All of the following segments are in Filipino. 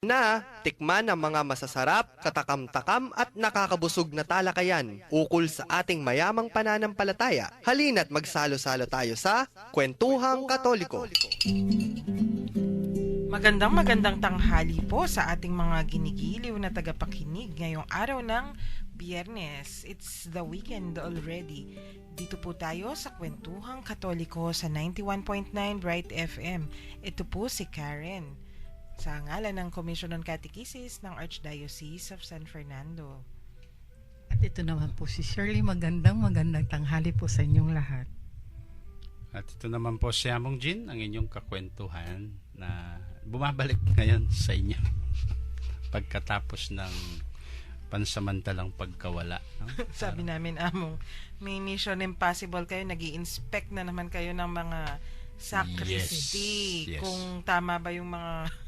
Na tikman ang mga masasarap, katakam-takam at nakakabusog na talakayan ukol sa ating mayamang pananampalataya. Halina't magsalo-salo tayo sa Kwentuhang Katoliko. Magandang tanghali po sa ating mga ginigiliw na tagapakinig ngayong araw ng Biyernes. It's the weekend already. Dito po tayo sa Kwentuhang Katoliko sa 91.9 Bright FM. Ito po si Karen. Sa ngalan ng Commission on Catechesis ng Archdiocese of San Fernando. At ito naman po si Shirley. Magandang tanghali po sa inyong lahat. At ito naman po si Among Jean, ang inyong kakwentuhan na bumabalik ngayon sa inyo pagkatapos ng pansamantalang pagkawala. No? Sabi namin, Among, may Mission Impossible kayo, nag-i-inspect na naman kayo ng mga sacristy. Yes. Kung tama ba yung mga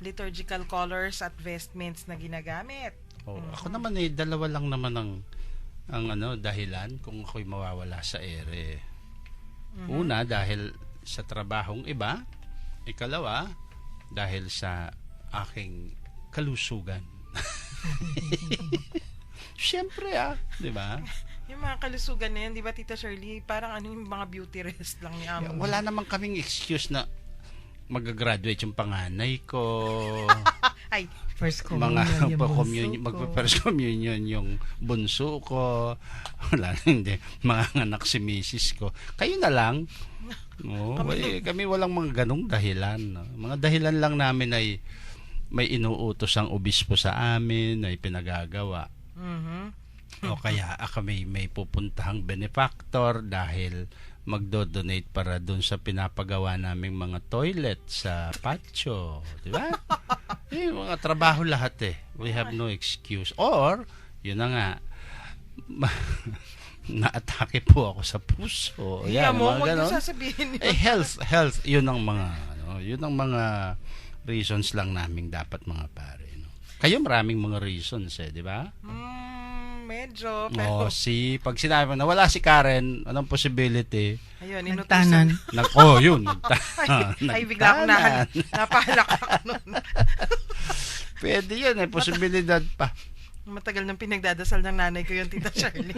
liturgical colors at vestments na ginagamit. Ako naman dalawa lang naman ang dahilan kung ako'y mawawala sa ere. Una, dahil sa trabahong iba. Ikalawa, dahil sa aking kalusugan. Siyempre di ba? Yung mga kalusugan na yan, di ba Tita Shirley, parang yung mga beauty rest lang ni Amo. Wala naman kaming excuse na mag-graduate yung panganay ko. Ay, First communion yung bunso ko. Magpa-first communion yung bunso ko. Wala, hindi. Mga anak si misis ko. Kayo na lang. Kami walang mga ganong dahilan. No? Mga dahilan lang namin ay may inuutos ang obispo sa amin, ay pinagagawa. O kaya may pupuntahang benefactor dahil magdo-donate para dun sa pinapagawa naming mga toilet sa patio, di ba? Mga trabaho lahat We have no excuse. Or, yun na nga, naatake po ako sa puso. Yan, mo, wag yung sasabihin yun. Health, yun ang mga reasons lang naming dapat mga pare. No? Kayo maraming mga reasons di ba? Medyo, pero... Pag sinabi mo na wala si Karen, anong possibility? Ayun, nagtanan. Yun. Ay, bigla akong napalak nun. Pwede yun, posibilidad pa. Matagal nang pinagdadasal ng nanay ko yung Tita Shirley.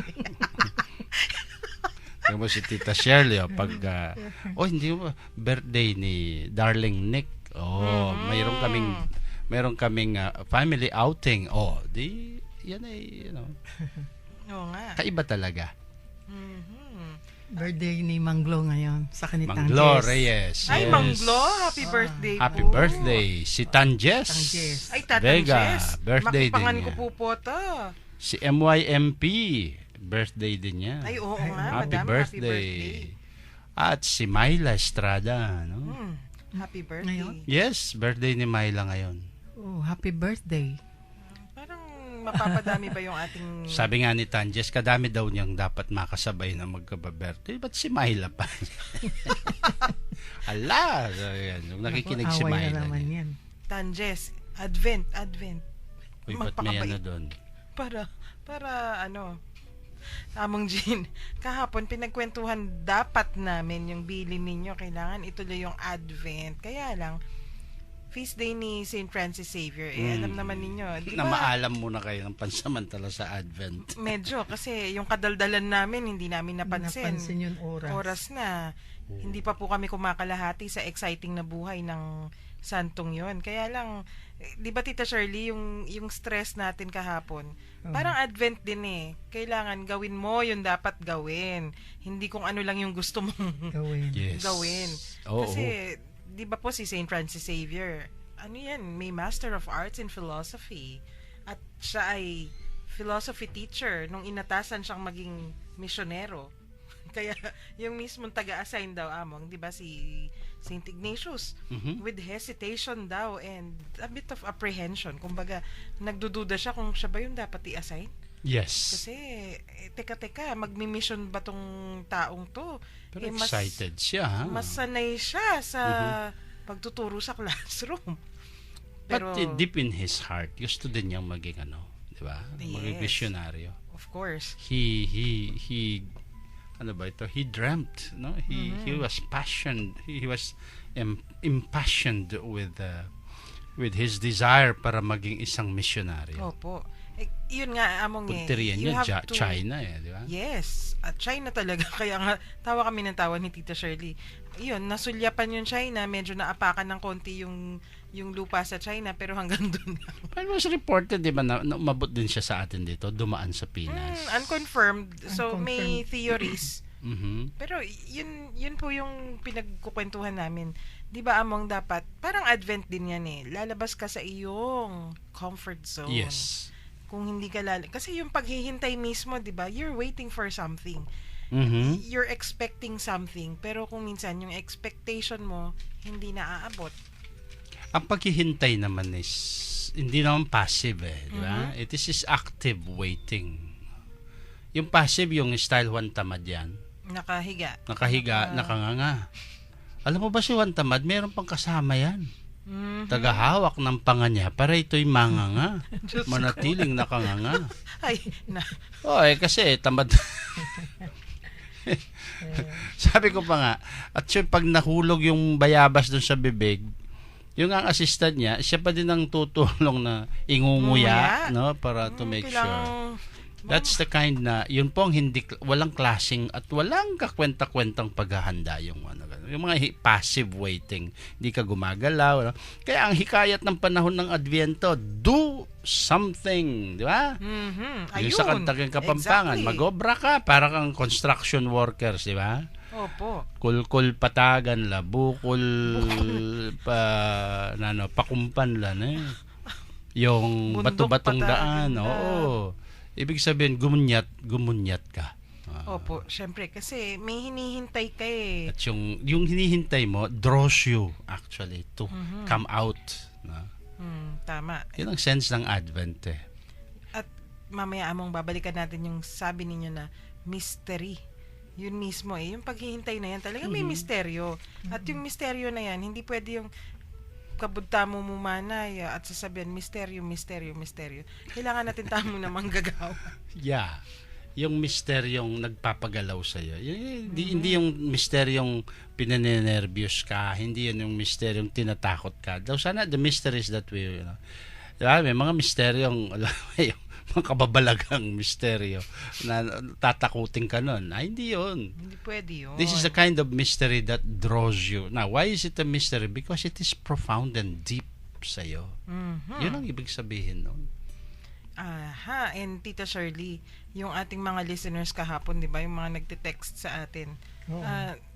Kaya mo si Tita Shirley, hindi mo, birthday ni Darling Nick. Mayroon kaming family outing. Yan Oo nga. Kaiba talaga. Birthday ni Manglo ngayon sa kanitang Manglo Reyes. Ay, Manglo, happy birthday Happy po. birthday. Si Tanjes. Ay, Tatang Vega, Jess. birthday Makipangan din ko niya. po to. Si MYMP, birthday din niya. Ay, oo nga, Happy madam, birthday. At si Myla Estrada, no? Happy birthday. Ngayon? Yes, birthday ni Myla ngayon. Oh, happy birthday. Parang mapapadami ba yung ating... Sabi nga ni Tanjes, kadami daw niyang dapat makasabay na magka-birthday. Ba't si Myla pa? Ala! Yung nakikinig si Away Myla. na naman yan. Tanjes, Advent. Uy, ba't may Magpakabait. doon? Para Among Jean, kahapon pinagkwentuhan dapat namin yung bilin ninyo. Kailangan ituloy yung Advent. Kaya lang, feast day ni St. Francis Xavier. Alam naman ninyo. Di Na ba? maalam muna kayo ng pansamantala sa Advent. Medyo. Kasi yung kadaldalan namin, hindi namin napansin. Napansin yung oras. Oras na. Hindi pa po kami kumakalahati sa exciting na buhay ng santong yon. Kaya lang, di ba Tita Shirley, yung stress natin kahapon, parang Advent din Kailangan gawin mo yung dapat gawin. Hindi kung ano lang yung gusto mong Gawin. Yes. gawin. Oo. Kasi, di ba po si St. Francis Xavier, may Master of Arts in Philosophy. At siya ay philosophy teacher nung inatasan siyang maging misyonero. Kaya yung mismong taga-assign daw Among, 'di ba si St. Ignatius with hesitation daw and a bit of apprehension. Kumbaga, nagdududa siya kung siya ba yung dapat i-assign. Yes. Kasi teka, magmi-mission ba tong taong to? Pero excited siya, ha? Mas sanay siya sa pagtuturo sa classroom. Pero But deep in his heart, gusto din niyang maging di ba? Maging visionaryo. Of course. He he dreamt, no? He was passionate. He was impassioned with with his desire para maging isang misyonaryo. Opo. Yun nga, among Punterian you yun, have to... China di ba? Yes, at China talaga. Kaya nga, tawa kami ng tawa ni Tita Shirley. Yun, nasulyapan yung China, medyo naapakan ng konti yung lupa sa China, pero hanggang doon lang. But it was reported, di ba, na umabot din siya sa atin dito, dumaan sa Pinas. Unconfirmed. So, may theories. Mhm. Pero yun po yung pinagkukwentuhan namin. 'Di ba among dapat parang Advent din yan lalabas ka sa iyong comfort zone. Yes. Kung hindi ka kasi yung paghihintay mismo, 'di ba, you're waiting for something. Mhm. You're expecting something, pero kung minsan yung expectation mo hindi naaabot. Ang paghihintay naman is hindi naman passive di ba? It is active waiting. Yung passive, yung style Juan Tamad yan. Nakahiga, Nakanganga. Alam mo ba si Juan Tamad, meron pang kasama yan. Mhm. Tagahawak ng panga niya para ito'y manganga. Diyos Manatiling nakanganga. Ay, Kasi tamad. Sabi ko pa nga, at siya pag nahulog yung bayabas dun sa bibig, yung ang assistant niya, siya pa din ang tutulong na ingunguya, no, para to make sure. That's the kind na, yun po ang walang klaseng at walang kakwenta-kwentang paghahanda yung yung mga passive waiting. Hindi ka gumagalaw. No? Kaya ang hikayat ng panahon ng Adviento, do something, di ba? Yung sa Kantagang Kapampangan, exactly. Magobra ka, para kang construction workers, di ba? Opo. Kulkul patagan la, bukol pakumpan la, yung Bundok bato-batong patagan daan, na. oo. Ibig sabihin, gumunyat ka. Opo, syempre, kasi may hinihintay ka At yung hinihintay mo, draws you actually to come out. No? Tama. Yun ang sense ng Advent At mamaya among babalikan natin yung sabi ninyo na mystery. Yun mismo yung paghihintay na yan talaga may misteryo. At yung misteryo na yan, hindi pwede yung kabunta mo mumanay at sasabihin, misteryo. Kailangan natin tamo na manggagawa. Yeah. Yung misteryong nagpapagalaw sa'yo. Hindi yung misteryong pinanenervyos ka. Hindi yun yung misteryong tinatakot ka. Daw sana the mysteries that we, diba? May mga misteryong, mga kababalagang misteryo na tatakutin ka nun. Hindi yun. Hindi pwede yun. This is the kind of mystery that draws you. Now, why is it a mystery? Because it is profound and deep sa'yo. Yun ang ibig sabihin nun. Aha, and Tita Shirley, yung ating mga listeners kahapon, di ba, yung mga nagte-text sa atin,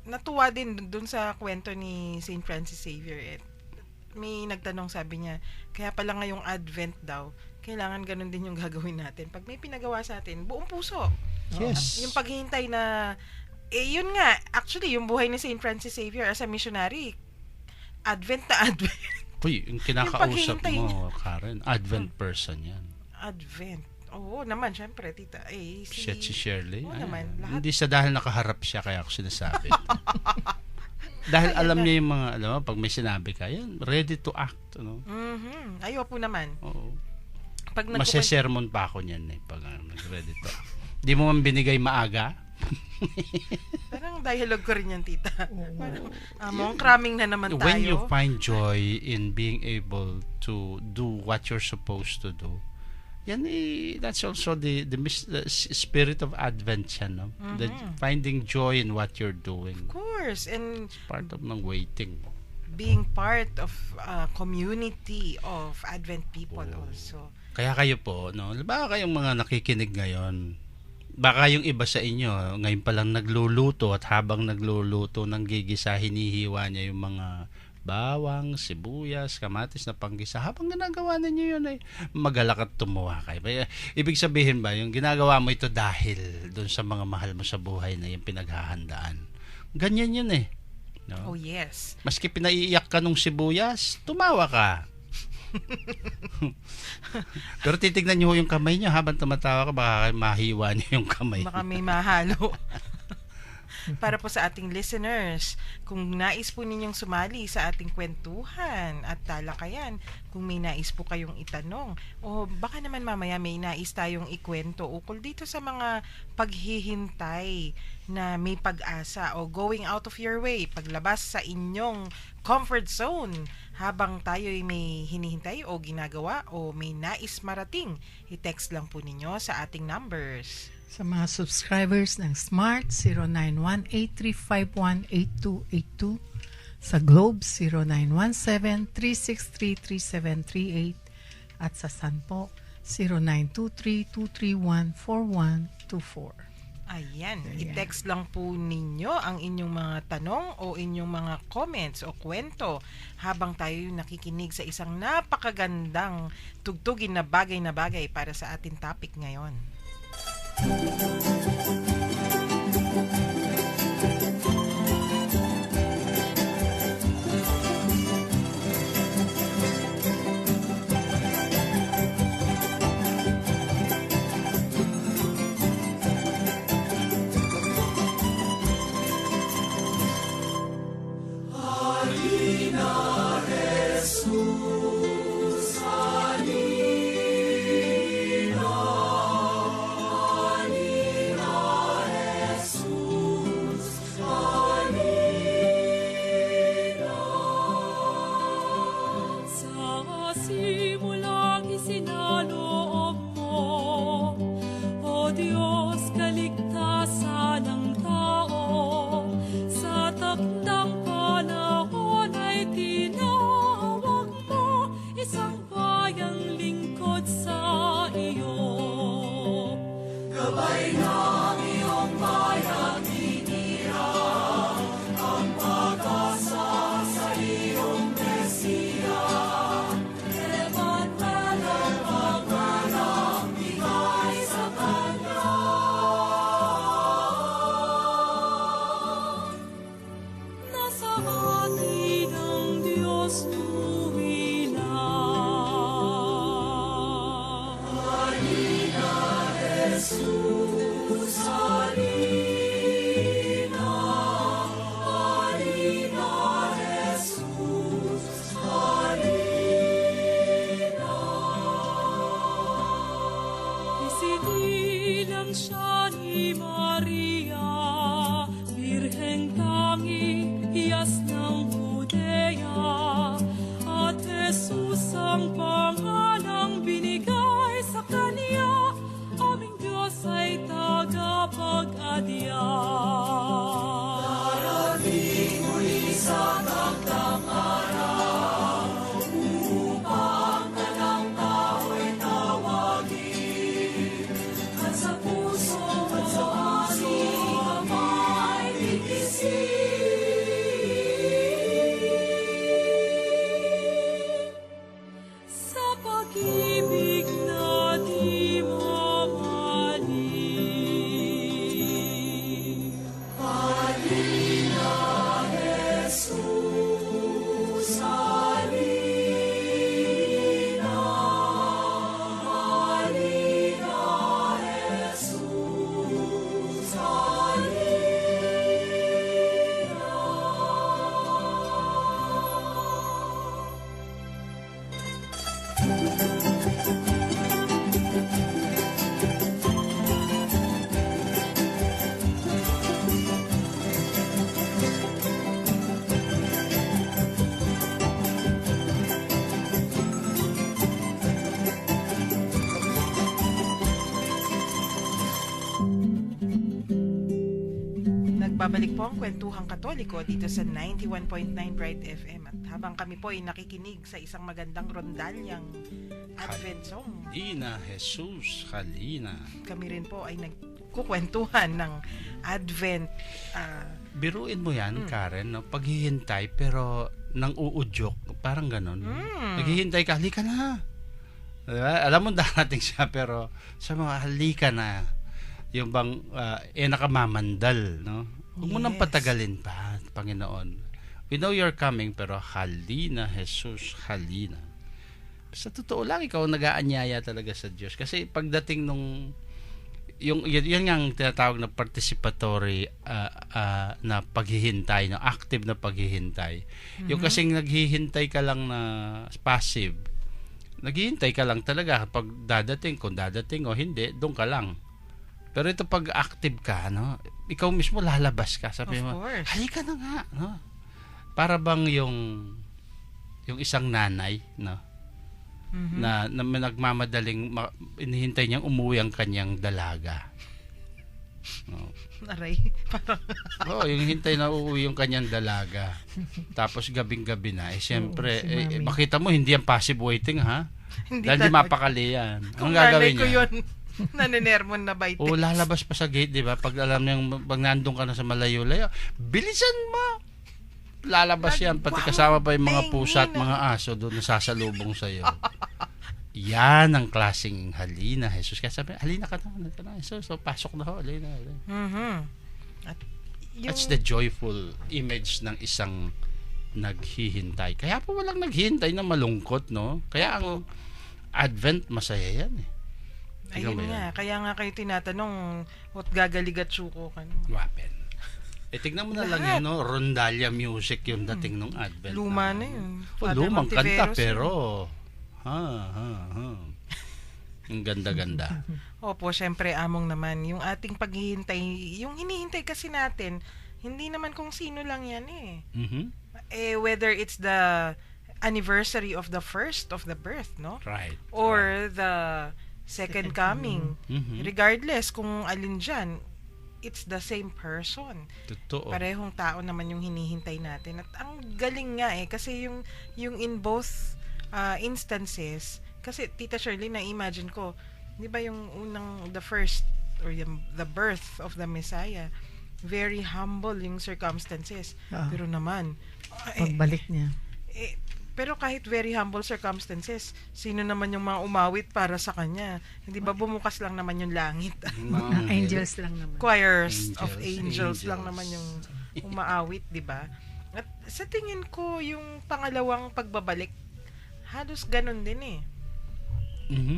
natuwa din dun sa kwento ni St. Francis Xavier. May nagtanong, sabi niya, kaya pala ngayong Advent daw, kailangan ganun din yung gagawin natin. Pag may pinagawa sa atin, buong puso. Yes. Yung paghihintay na, yun nga, actually, yung buhay ni St. Francis Xavier as a missionary, Advent na Advent. Uy, yung kinakausap paghihintay mo, Karen, Advent person yan. Advent. Oo naman, syempre, tita. Si Shirley. Oo naman, lahat. Hindi sa dahil nakaharap siya, kaya ako sinasabi. Dahil alam niya yung mga, pag may sinabi ka, yan, ready to act. Ayaw po naman. Oo. Pag Masesermon pa ako niyan pag ready to act. Di mo man binigay maaga? Parang dialogue ko rin yan, tita. Parang, among cramming na naman tayo. When you find joy in being able to do what you're supposed to do, yan that's also the spirit of Advent yan, no? The finding joy in what you're doing. Of course, and it's part of ng waiting. Being part of a community of Advent people also. Kaya kayo po, no? Baka kayong mga nakikinig ngayon, baka yung iba sa inyo, ngayon pa lang nagluluto at habang nagluluto ng gigisa, hinihiwa niya yung mga bawang, sibuyas, kamatis na panggisa. Habang ginagawa ninyo yun magalak at tumuwa kayo. Ibig sabihin ba, yung ginagawa mo ito dahil doon sa mga mahal mo sa buhay na yung pinaghahandaan. Ganyan yun No? Oh yes. Maski pinaiiyak ka nung sibuyas, tumawa ka. Pero titignan niyo yung kamay niyo habang tumatawa ka, baka mahiwa niyo yung kamay. Baka may mahalo. Para po sa ating listeners, kung nais po ninyong sumali sa ating kwentuhan at talakayan, kung may nais po kayong itanong, o baka naman mamaya may nais tayong ikwento ukol dito sa mga paghihintay na may pag-asa o going out of your way, paglabas sa inyong comfort zone habang tayo'y may hinihintay o ginagawa o may nais marating, i-text lang po ninyo sa ating numbers. Sa mga subscribers ng Smart, 0918-351-8282. Sa Globe, 0917-363-3738. At sa San po, 0923-231-4124. Ayan, Ayan. i-text lang po ninyo ang inyong mga tanong o inyong mga comments o kwento habang tayo nakikinig sa isang napakagandang tugtugin na bagay para sa ating topic ngayon. Sa simulang isinaloob mo, O Diyos, kaligtasan ng tao. Sa takdang panahon ay tinawag mo, isang bayang lingkod sa iyo. Gabay ng iyong bayang inira, ang pag-asa sa iyong Mesiya. Emmanuel ang pagwalang bigay sa Kanya. Nasa atin ang Diyos tuwina. Halina, Jesus, halina. Halina, Jesus, halina. Isinilang siya ni Maria, Birheng tangi, hiyas ng Judea. At Jesus ang pangalang binigay sa Kanya, aming Diyos ay tagapag-adya. Darating muli sa takdang araw, upang tanang tao'y tawagin. At sa puso ating kamay bigkisin. Sa pag-ibig na di mamaling. Halina, Jesus, halina. Halina, Jesus, halina. Nagbabalik po ang Kwentuhang Katoliko dito sa 91.9 Bright FM at habang kami po ay nakikinig sa isang magandang rondalyang Advent song, Halina, Jesus, halina. kami rin po ay nagkukwentuhan ng Advent. Biruin mo yan, Karen, no? Paghihintay pero nang uudyok, parang ganun. Naghihintay ka, halika na. Diba? Alam mo darating siya pero sa mga halika na, yung bang nakamamandal, no? Huwag mo nang Yes. patagalin pa, Panginoon. We know you're coming, pero halina, Jesus, halina. Sa totoo lang, ikaw nag-aanyaya talaga sa Diyos. Kasi pagdating nung yun ang tinatawag na participatory na paghihintay, no? Active na paghihintay. Yung kasing naghihintay ka lang na passive, naghihintay ka lang talaga pag dadating, kung dadating o hindi, doon ka lang. Pero ito pag active ka, no? Ikaw mismo lalabas ka, sabi Of mo, course. halika na nga, no? Para bang yung yung isang nanay, no? Na nagmamadaling inihintay niyang umuwi ang kanyang dalaga. No. Aray, parang Yung hintay na uuwi yung kanyang dalaga. Tapos gabing-gabi na. Siyempre, Oo, si Mami. makita mo, hindi yan passive waiting, ha? hindi Dahil di talaga. mapakali yan. Kung Anong gagawin nanay ko niya? yun, naninermon na bite. O, lalabas pa sa gate, di ba? Pag alam niyang, pag nandun ka na sa malayo-layo, bilisan mo! Lalabas yan, pati kasama pa yung mga pusa at mga aso doon na sasalubong sa'yo. Yan ang klaseng halina, Jesus. Kaya sabi, halina ka na, Jesus. So, pasok na ho, halina. At yung, That's the joyful image ng isang naghihintay. Kaya po walang naghihintay na malungkot, no? Kaya ang Advent, masaya yan, eh. Tingnan mo ayun yan. nga, kaya nga kayo tinatanong, what gagaligat suko ka no? Wapen. Tignan mo na lang Lahat. yun, no? Rondalia music yung dating nung Advent. Luma na yun. Lumang kanta, Montiveros pero ang ganda-ganda. Opo, syempre among naman, yung ating paghihintay, yung hinihintay kasi natin, hindi naman kung sino lang yan eh. Mhm. Whether it's the anniversary of the first of the birth, no? Right. Or the second coming. Mhm. Regardless kung alin dyan, it's the same person. Totoo. Parehong tao naman yung hinihintay natin. At ang galing nga eh, kasi yung in both instances, kasi Tita Shirley, na-imagine ko, di ba yung unang, the first, or the birth of the Messiah, very humble yung circumstances. Ah. Pero naman, Pagbalik niya. pero kahit very humble circumstances, sino naman yung mga umawit para sa kanya? Hindi ba bumukas lang naman yung langit? Mga angels lang naman. Choirs of Angels. angels lang naman yung umaawit, di ba? At sa tingin ko, yung pangalawang pagbabalik, halos ganun din eh. Mhm.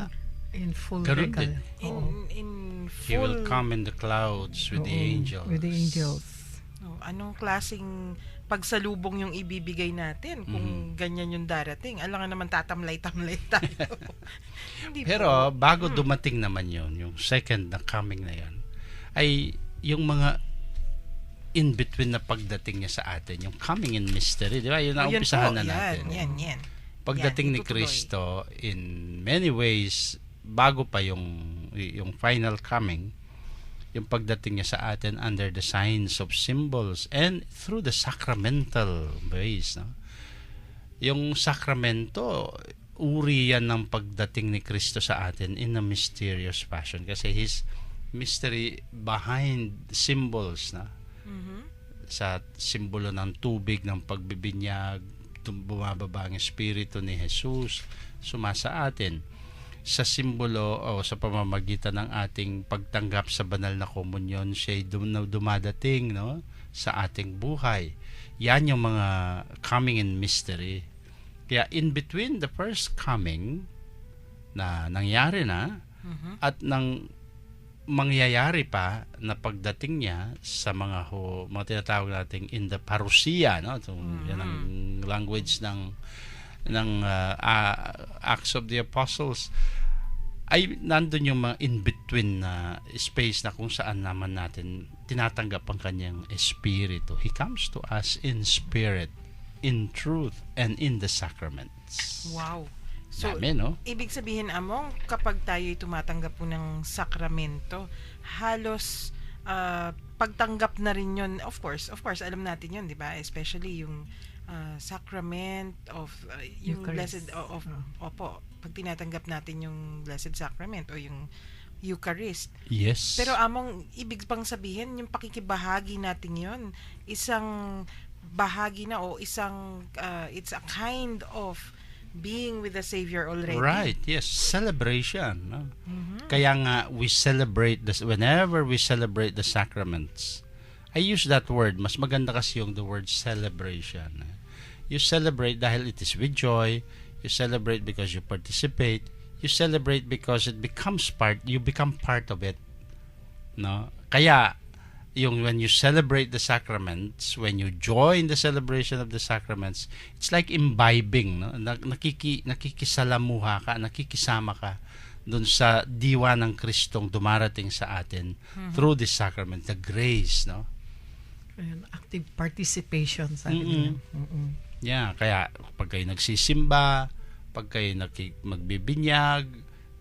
In full Ganun regal. din. In He will full, come in the clouds with the angels. With the angels. anong klaseng pagsalubong yung ibibigay natin kung ganyan yung darating. Alam nga naman tatamlay-tamlay tayo. Hindi Pero po. bago dumating naman yun, yung second na coming na yun, ay yung mga in between na pagdating niya sa atin, yung coming in mystery, di ba? Yun ang Yan umpisahan po, na natin. Yan. Pagdating Yan, ni itutuloy. Kristo, in many ways, bago pa yung final coming, yung pagdating niya sa atin under the signs of symbols and through the sacramental ways. No? Yung sakramento, uri yan ng pagdating ni Kristo sa atin in a mysterious fashion. Kasi His mystery behind symbols. Na? Sa simbolo ng tubig, ng pagbibinyag, bumababa ang Espiritu ni Jesus, sumasa atin. Sa simbolo o sa pamamagitan ng ating pagtanggap sa banal na komunyon, siya'y dumadating, no, sa ating buhay. Yan yung mga coming in mystery. Kaya in between the first coming na nangyari na at nang mangyayari pa na pagdating niya sa mga tinatawag nating in the parousia, no? So, yan ang language ng Acts of the Apostles, ay nandun yung mga in-between na space na kung saan naman natin tinatanggap ang kanyang espiritu. He comes to us in spirit, in truth, and in the sacraments. Wow. So, Dami, no? ibig sabihin, Among, kapag tayo'y tumatanggap po ng sakramento, halos pagtanggap na rin yun. Of course, alam natin yun, di ba? Especially yung sacrament of yung Eucharist. blessed opo, pag tinatanggap natin yung Blessed Sacrament o yung Eucharist. Yes. Pero Among, ibig bang sabihin yung pakikibahagi natin yun, isang bahagi na o isang it's a kind of being with the Savior already. Right, yes, celebration. No? Kaya nga, we celebrate this whenever we celebrate the sacraments. I use that word, mas maganda kasi yung the word celebration. You celebrate dahil it is with joy, you celebrate because you participate, you celebrate because it becomes you become part of it. No? Kaya, when you celebrate the sacraments, when you join the celebration of the sacraments, it's like imbibing, no? Nakikisalamuha ka, nakikisama ka dun sa diwa ng Kristong dumarating sa atin through this sacrament, the grace, no? Ayan, active participation, sabi niya. Yeah, kaya pag kayo nagsisimba, pag kayo magbibinyag,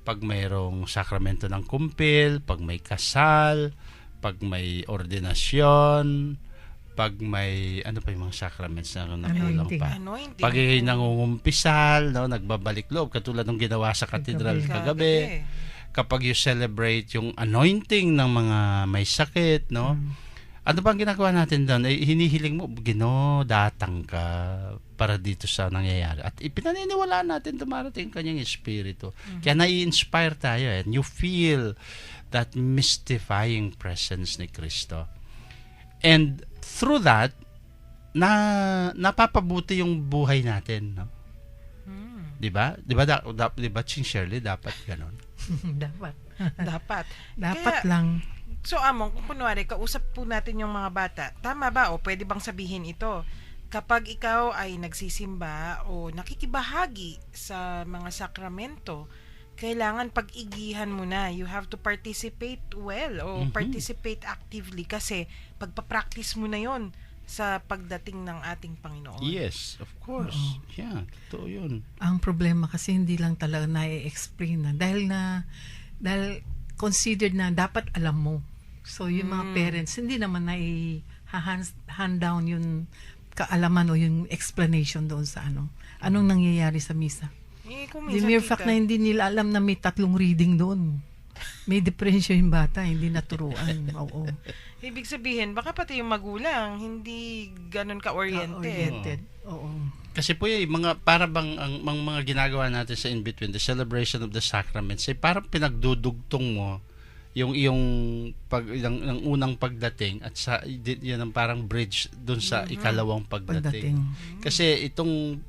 pag mayroong sakramento ng kumpil, pag may kasal, pag may ordinasyon, pag may ano pa yung mga sacraments na nakulang Anointing. pa. Anointing. Pag kayo nangungumpisal, no, nagbabalik loob katulad ng ginawa sa katedral kagabi. Kapag you celebrate yung anointing ng mga may sakit, no? Ano bang ginagawa natin doon? Hinihiling mo, Ginoo, datang ka para dito sa nangyayari. At ipinaniniwalaan natin dumarating kanyang espiritu. Kaya nai-inspire tayo and you feel that mystifying presence ni Kristo. And through that, napapabuti yung buhay natin, no? 'Di ba? 'Di ba, Ching Shirley, dapat ganoon. Dapat. Dapat. Dapat Kaya, lang. So, Among, kung kunwari, kausap po natin yung mga bata, tama ba o pwede bang sabihin ito? Kapag ikaw ay nagsisimba o nakikibahagi sa mga sakramento, kailangan pag-igihan mo na. You have to participate well o participate actively kasi pagpa-practice mo na yon sa pagdating ng ating Panginoon. Yes, of course. Yeah, totoo yun. Ang problema kasi hindi lang talaga na-explain na. Dahil considered na dapat alam mo. So, yung mga parents, hindi naman hand down yung kaalaman o yung explanation doon sa anong nangyayari sa misa. Kung The minsan, mere fact na hindi nila alam na may 3 reading doon. May depression yung bata, hindi naturuan. Oo. ibig sabihin, baka pati yung magulang, hindi ganun ka-oriented. Oriented. Oo. Kasi po yung para bang ang mga ginagawa natin sa in-between, the celebration of the sacraments, parang pinagdudugtong mo yung ng unang pagdating at yun ang parang bridge dun sa ikalawang pagdating. Kasi itong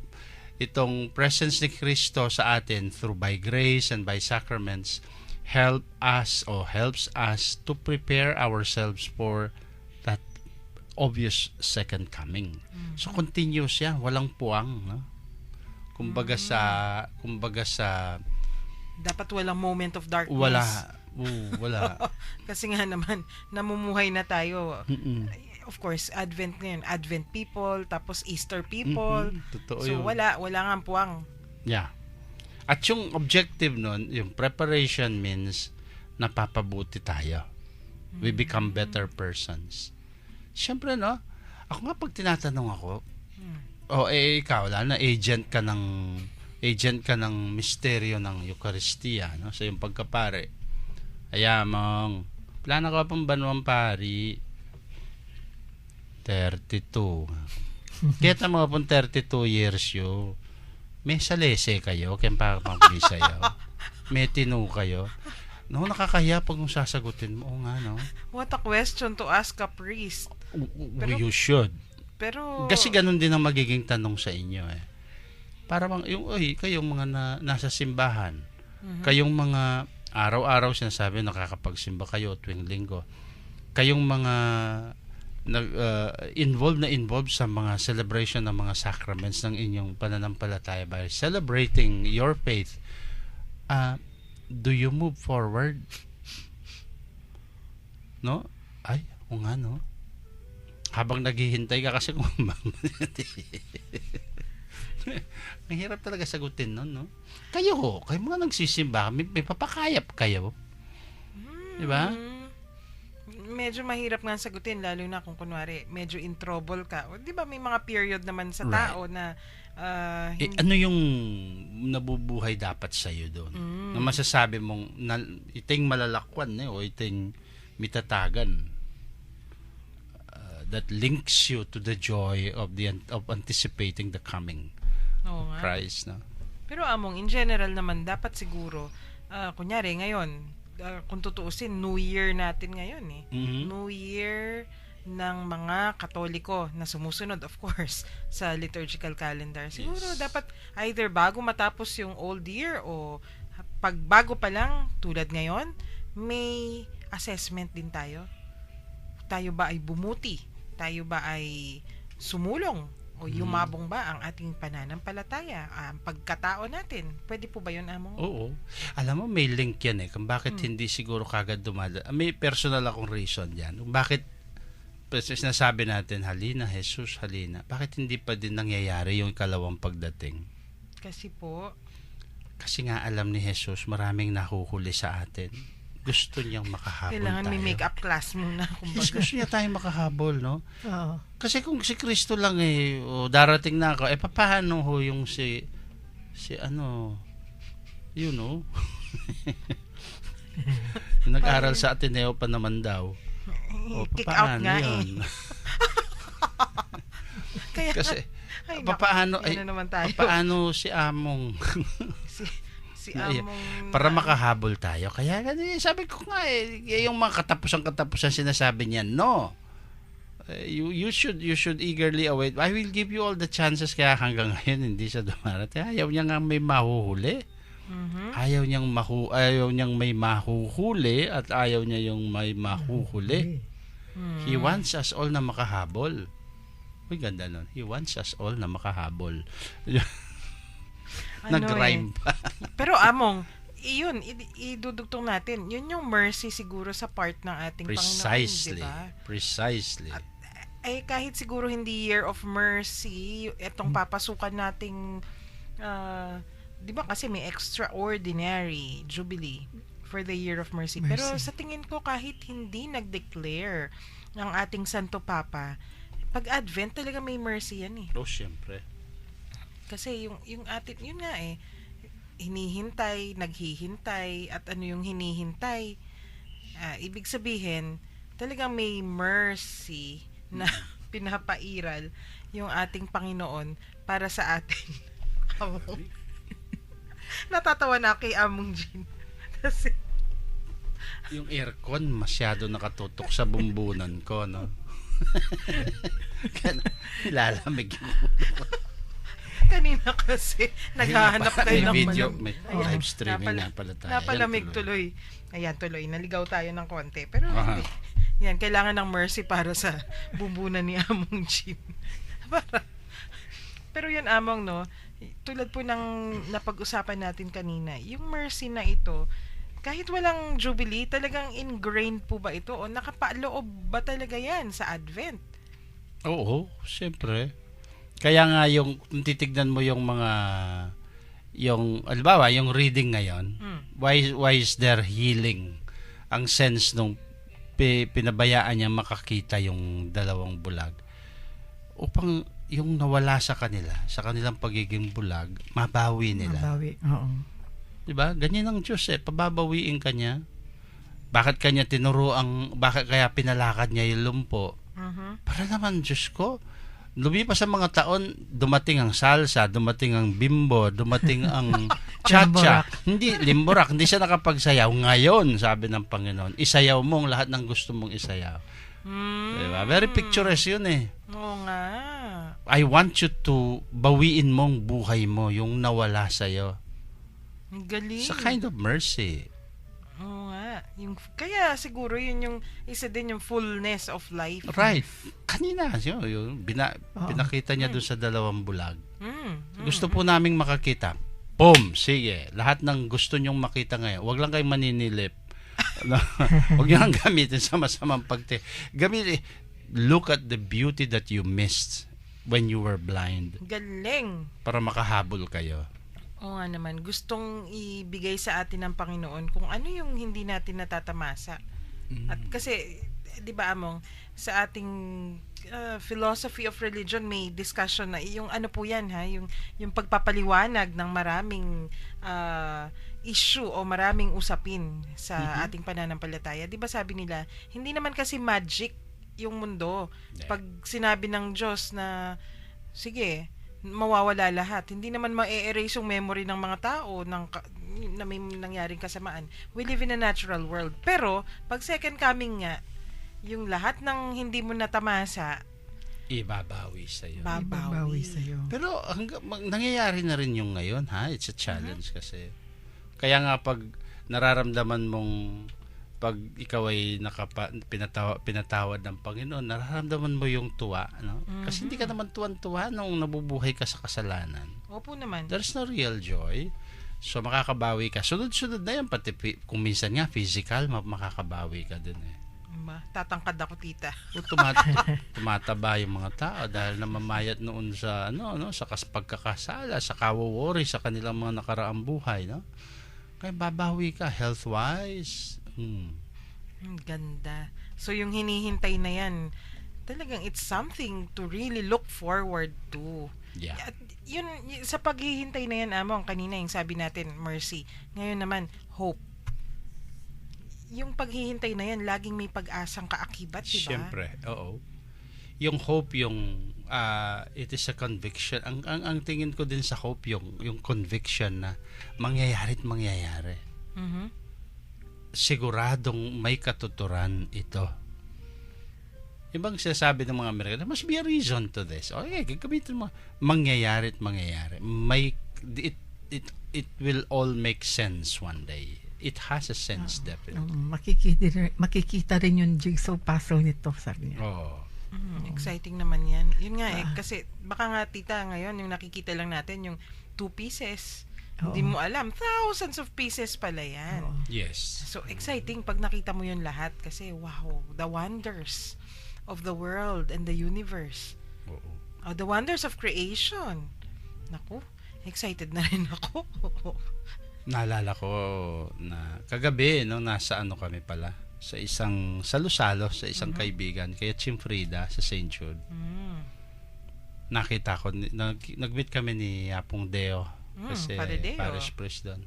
presence ni Kristo sa atin by grace and by sacraments helps us to prepare ourselves for that obvious second coming. So continuous yan, walang puwang, no? Kumbaga sa Dapat walang moment of darkness. Wala. Kasi nga naman, namumuhay na tayo. Of course, Advent ngayon. Advent people, tapos Easter people. Totoo So, yun. wala nga puwang. Yeah. At yung objective nun, yung preparation means napapabuti tayo. We become better persons. Siyempre, no? Ako nga pag tinatanong ako, ikaw, agent ka ng misteryo ng Eucharistia, no? Sa iyong pagkapare. Mong, plano ka pang banwang pari. 32. Kita mo pong 32 years yo. May salese kayo, kaya pagmisa yo. May tinu kayo. No, nakakahiya pag sasagutin mo. Oo nga, no? What a question to ask a priest. You should. Pero, Kasi ganun din ang magiging tanong sa inyo eh. Para bang, kayong mga nasa simbahan, kayong mga araw-araw sinasabi nakakapagsimba kayo tuwing linggo, kayong mga involved sa mga celebration ng mga sacraments ng inyong pananampalataya by celebrating your faith, do you move forward? No? O nga, no? Habang naghihintay ka kasi kung ang hirap talaga sagutin nun, no? Kayo mga nagsisimba, may papakayap kayo. Diba? Medyo mahirap nga sagutin, lalo na kung kunwari, medyo in trouble ka. O, di ba may mga period naman sa tao na ano yung nabubuhay dapat sa'yo doon? Na masasabi mong iting malalakwan o iting mitatagan that links you to the joy of anticipating the coming Oo nga. Christ, no? Pero Among, in general naman, dapat siguro, kunyari ngayon, kung tutuusin, New Year natin ngayon eh. New Year ng mga Katoliko na sumusunod, of course, sa liturgical calendar. Siguro dapat either bago matapos yung old year o bago pa lang, tulad ngayon, may assessment din tayo. Tayo ba ay bumuti? Tayo ba ay sumulong? O yumabong ba ang ating pananampalataya, ang pagkatao natin? Pwede po ba yun, Among? Oo. Alam mo, may link yan kung bakit hindi siguro kagad May personal akong reason yan. Bakit sinasabi natin, halina, Jesus, halina. Bakit hindi pa din nangyayari yung ikalawang pagdating? Kasi po, Kasi nga alam ni Jesus, maraming nahuhuli sa atin. Gusto niyang makahabol kailangan tayo. may make-up class muna. Yes, Kumbaga. gusto niya tayong makahabol, no? Oo. Kasi kung si Kristo lang darating na ako, paano ho yung si ano, you know? Nag-aral sa Ateneo pa naman daw. Kick out nga yun? Kaya, Kasi, ay, naku, paano, yan na naman tayo. paano si Among? Si Ay, Among... para makahabol tayo. Kaya sabi ko nga yung mga katapusan sinasabi niya, no. You should eagerly await. I will give you all the chances, kaya hanggang ngayon hindi siya dumarating. Ayaw niya nga may mahuhuli. Mhm. Ayaw niyang may mahuhuli at ayaw niya yung may mahuhuli. He wants us all na makahabol. Uy, ganda nun. He wants us all na makahabol. Nag-rhyme pa. Pero Among, iyon, idudugtong natin. Yun yung mercy siguro sa part ng ating Precisely. Panginoon, di ba? Precisely. Ay kahit siguro hindi year of mercy, etong papasukan nating, di ba kasi may extraordinary jubilee for the year of mercy. Pero Mercy. sa tingin ko kahit hindi nag-declare ng ating Santo Papa, pag Advent talaga may mercy yan eh. Oh, syempre. Kasi yung atin, yun nga eh, hinihintay, naghihintay, at ano yung hinihintay. Ibig sabihin, talagang may mercy na pinapairal yung ating Panginoon para sa atin. Among. Natatawa na kay Among Jean. Kasi, Yung aircon masyado nakatutok sa bumbunan ko, no? Kaya lalamig yung ulo ko. kanina kasi, naghahanap kayo ng May video, malamig. may Ayan, live streaming nga pala tayo. Napalamig Yan, tuloy. Ayan, tuloy. Naligaw tayo ng konti. Pero Aha. hindi. Yan, kailangan ng mercy para sa bumbunan ni Among Jim. Pero yun, Among, no? Tulad po ng napag-usapan natin kanina, yung mercy na ito, kahit walang jubilee, talagang ingrained po ba ito? O nakapaloob ba talaga yan sa Advent? Oo, siyempre. Kaya nga kung titignan mo yung halimbawa, yung reading ngayon, why is there healing? Ang sense nung pinabayaan niya makakita yung dalawang bulag. Upang yung nawala sa kanilang pagiging bulag, mabawi nila. Mabawi. Oo. Diba? Ganyan ang Diyos pababawiin ka niya. Bakit bakit kaya pinalakad niya yung lumpo? Para naman, Diyos ko, lumipas sa mga taon, dumating ang salsa, dumating ang bimbo, dumating ang cha-cha. Limborak, hindi siya nakapagsayaw. Ngayon, sabi ng Panginoon, isayaw mo ang lahat ng gusto mong isayaw. Diba? Very picturesque yun Oo nga. I want you to bawiin mong buhay mo, yung nawala sa'yo. Ang galing. It's a kind of mercy. Oo nga. Kaya siguro yun yung isa din yung fullness of life. Right. Kanina, pinakita niya doon sa dalawang bulag. Gusto po naming makakita. Boom! Sige. Lahat ng gusto nyong makita ngayon. Huwag lang kayong maninilip. Huwag nyo lang gamitin sa masamang look at the beauty that you missed when you were blind. Galing. Para makahabol kayo. Oo nga naman. Gustong ibigay sa atin ng Panginoon kung ano yung hindi natin natatamasa. At kasi, di ba Among, sa ating philosophy of religion may discussion na yung ano po yan yung pagpapaliwanag ng maraming issue o maraming usapin sa ating pananampalataya. Di ba sabi nila, hindi naman kasi magic yung mundo. Pag sinabi ng Diyos na sige, mawawala lahat. Hindi naman ma-erase yung memory ng mga tao na may nangyaring kasamaan. We live in a natural world. Pero, pag second coming nga, yung lahat ng hindi mo natamasa, Ibabawi sa'yo. Babawi sa'yo. Pero nangyayari na rin yung ngayon, It's a challenge kasi. Kaya nga pag nararamdaman mong pag ikaw ay pinatawad ng Panginoon, nararamdaman mo yung tuwa, no? Kasi hindi ka naman tuwan-tuwa nung nabubuhay ka sa kasalanan. opo naman. There's no real joy. So makakabawi ka. Sunod-sunod na yan, pati kung minsan nga physical, makakabawi ka din Tatangkad ako, tita. Tumataba yung mga tao dahil namamayat noon sa sa pagkakasala, sa kawo-worry sa kanilang mga nakaraang buhay, no? Kaya babawi ka health wise. Ang ganda. So yung hinihintay na yan, talagang it's something to really look forward to. Yeah. At yun, sa paghihintay na yan, Among, kanina yung sabi natin, mercy. Ngayon naman, hope. Yung paghihintay na yan, laging may pag-asang kaakibat, di ba? Siyempre, oo. Yung hope, it is a conviction. Ang tingin ko din sa hope, yung conviction na mangyayari at mangyayari. Mhm. Siguradong may katuturan ito. Ibang sinasabi ng mga Amerikano, there must be a reason to this. Okay, gagamitin mo. Mangyayari at mangyayari. It will all make sense one day. It has a sense, definitely. Makikita rin yung jigsaw puzzle nito, sabi niya. Oh. Exciting naman yan. Yun nga kasi baka nga, tita, ngayon yung nakikita lang natin yung 2 pieces. Hindi mo alam, thousands of pieces pala yan. Yes. So exciting pag nakita mo yun lahat kasi wow, the wonders of the world and the universe. Oo. The wonders of creation. Naku, excited na rin ako. Naalala ko na kagabi, nasa kami pala, sa isang salo-salo, sa isang kaibigan, kaya Chimfrida sa St. Jude. Nakita ko, nag-meet kami ni Apong Deo, kasi Padre Deo. parish priest doon.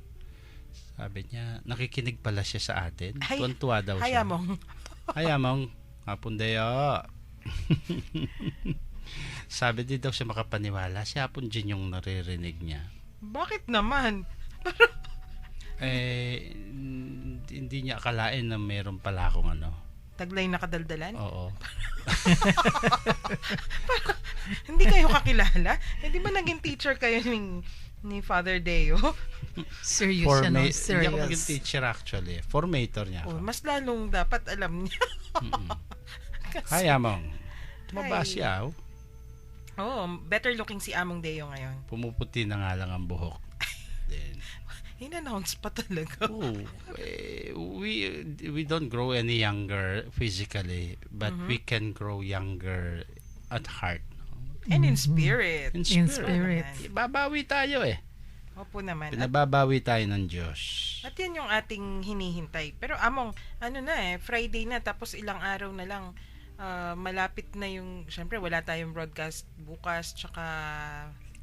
Sabi niya, nakikinig pala siya sa atin. Ay, Tuwan-tuwa daw siya. Hayamong, Apong Deo. Sabi din daw siya makapaniwala, si Apong Jin yung naririnig niya. Bakit naman? Hindi niya akalain na meron pala akong Taglay na kadaldalan? Oo. Hindi kayo kakilala? Di ba naging teacher kayo ni Father Deo? Serious siya, no? Hindi ako naging Serious. teacher actually. Formator niya ako. Mas lalong dapat alam niya. Hayamong. Tumaba Hi. siya. Better looking si Among Deo ngayon. Pumuputi na nga lang ang buhok. Then, In-announce pa talaga. we don't grow any younger physically, but we can grow younger at heart. And in spirit. In In spirit. spirit. Babawi tayo Opo naman. Pinababawi tayo ng Diyos. At yan yung ating hinihintay. Pero Among, Friday na, tapos ilang araw na lang, malapit na yung, syempre wala tayong broadcast bukas, tsaka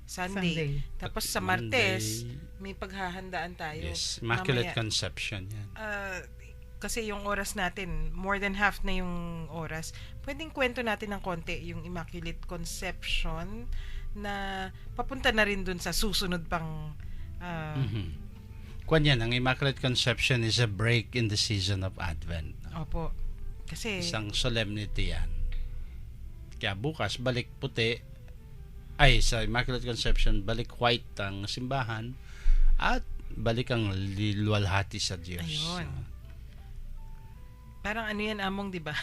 Sunday. Tapos sa Martes, may paghahandaan tayo. Yes, Immaculate Mamaya, Conception yan. kasi yung oras natin, more than half na yung oras. Pwedeng kwento natin ng konti yung Immaculate Conception na papunta na rin dun sa susunod pang Kwan yan, ang Immaculate Conception is a break in the season of Advent. Opo. Kasi Isang solemnity yan. Kaya bukas, balik puti. Sa Immaculate Conception, balik white ang simbahan at balik ang liluwalhati sa Diyos. Ayun. Parang yan, Among, di ba?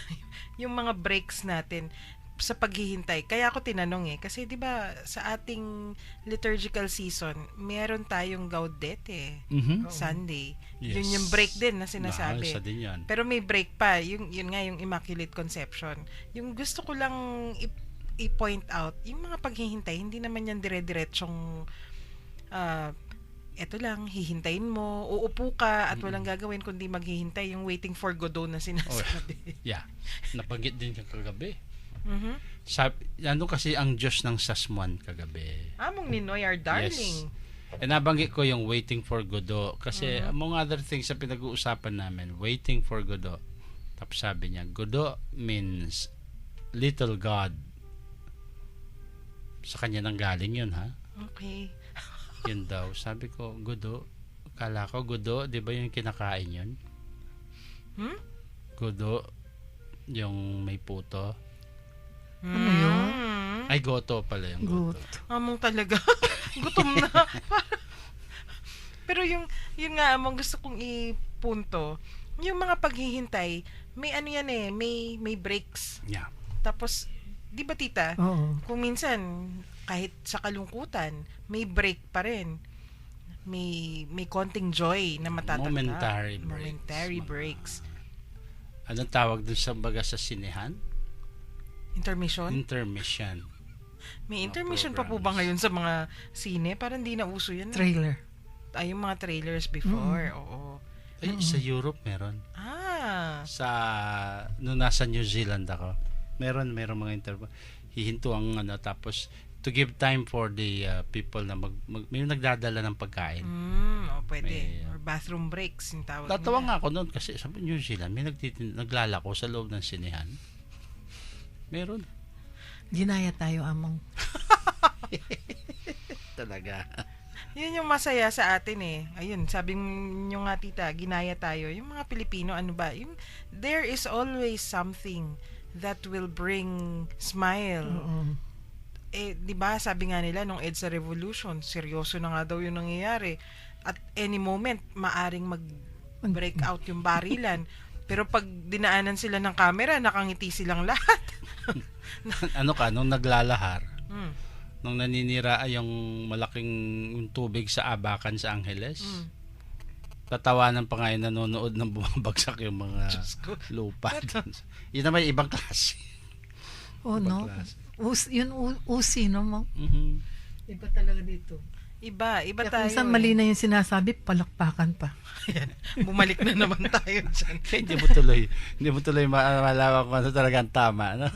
Yung mga breaks natin sa paghihintay. Kaya ako tinanong kasi di ba sa ating liturgical season, meron tayong Gaudete Sunday. Yes. Yun yung break din na sinasabi. Mahal sa din yan. Pero may break pa, yun nga yung Immaculate Conception. Yung gusto ko lang i-point out, yung mga paghihintay, hindi naman yan dire-diretsong eto lang, hihintayin mo, uupo ka at walang gagawin kundi maghihintay, yung waiting for Godot na sinasabi. Yeah. Nabanggit din ka kagabi. Mhm. Kasi ang Diyos ng Sasmuan kagabi. Among Ninoy, our darling. Yes. Nabanggit ko yung waiting for Godot kasi among other things sa pinag-uusapan namin, waiting for Godot. Tapos sabi niya, Godot means little God. Sa kanya nang galing yun, ha? Okay. Yun daw. Sabi ko, Godot. Kala ko, Godot, di ba yung kinakain yun? Godot, yung may puto. Ano yun? Ay, goto pala yung goto. Good. Among talaga. Gutom na. Pero yun nga, Among, gusto kong ipunto. Yung mga paghihintay, may may breaks. Yeah. Tapos, di ba, tita? Oo. Kung minsan, kahit sa kalungkutan, may break pa rin. May konting joy na matatanggap. Momentary breaks. Momentary breaks. Anong tawag dun sa baga sa sinehan? Intermission? Intermission. May mga intermission pa po ba programs. ngayon sa mga sine? Parang hindi na uso yan. Trailer. Ay, yung mga trailers before. Oo. Ay, sa Europe meron. Ah. Sa nung nasa New Zealand ako, meron mga interview. Hihinto ang tapos to give time for the people na may nagdadala ng pagkain. Pwede. May, Or bathroom breaks yung tawag Tatawa nila. nga ako noon kasi sa New Zealand may naglalako sa loob ng sinehan. Meron. Ginaya tayo, among. Talaga. Yun yung masaya sa atin eh. Ayun, sabi nyo nga tita, ginaya tayo. Yung mga Pilipino, ano ba? Yung, there is always something that will bring smile. Oo. Eh, di ba sabi nga nila nung EDSA Revolution, seryoso na nga daw yung nangyayari. At any moment, maaring mag-break out yung barilan. Pero pag dinaanan sila ng camera, nakangiti silang lahat. Nung naglalahar, Hmm. nung naninira yung malaking tubig sa Abacan sa Angeles, tatawanan pa nga yung nanonood ng bumabagsak yung mga Diyos ko. lupa. Yun naman yung ibang klase. Oh, no? klase. Usi, no? Mo? Mhm. Iba talaga dito. Iba Kaya tayo. minsan mali na yung sinasabi, palakpakan pa. Ayan, bumalik na naman tayo dyan. Kaya hindi mo tuloy malaman kung ano talaga ang tama. No?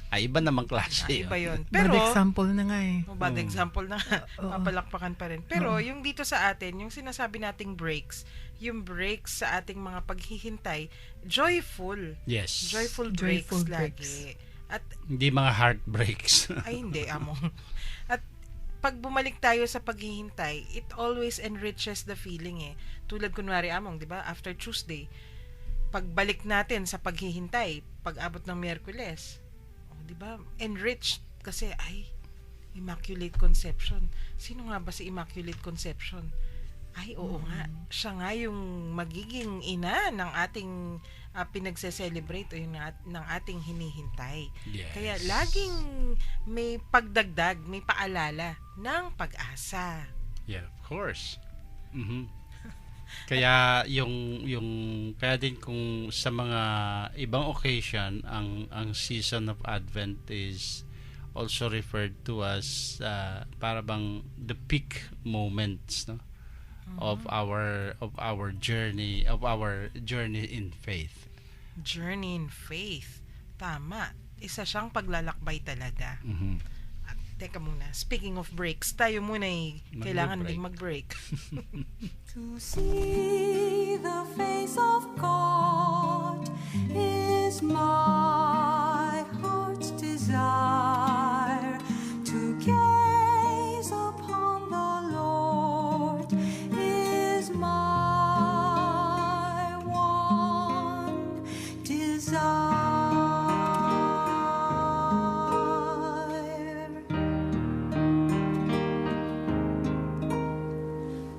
Ay, iba namang klase. Iba yun. Bad Pero, example na nga eh. bad example na nga, Oo. mapalakpakan pa rin. Pero, yung dito sa atin, yung sinasabi nating breaks, yung breaks sa ating mga paghihintay, joyful. Yes. Joyful breaks Joyful lagi. At, Hindi mga heartbreaks. ay hindi, amo. At, pag bumalik tayo sa paghihintay, it always enriches the feeling eh. Tulad kunwari, among, di ba, after Tuesday, pagbalik natin sa paghihintay, pag-abot ng Miyerkules, oh, di ba, enriched kasi, ay, Immaculate Conception. Sino nga ba si Immaculate Conception? Ay, oo nga. Siya nga yung magiging ina ng ating pinagse-celebrate o yung ng ating hinihintay. Yes. Kaya laging may pagdagdag, may paalala ng pag-asa. Yeah, of course. Mhm. Kaya kaya din kung sa mga ibang occasion ang season of Advent is also referred to as para bang the peak moments, no, of our journey in faith. Journey in faith. Tama. Isa siyang paglalakbay talaga. Mhm. At, teka muna. Speaking of breaks, tayo muna kailangan Magbe-break. ding mag-break. To see the face of God is my heart's desire. To gaze upon the Lord is my one desire.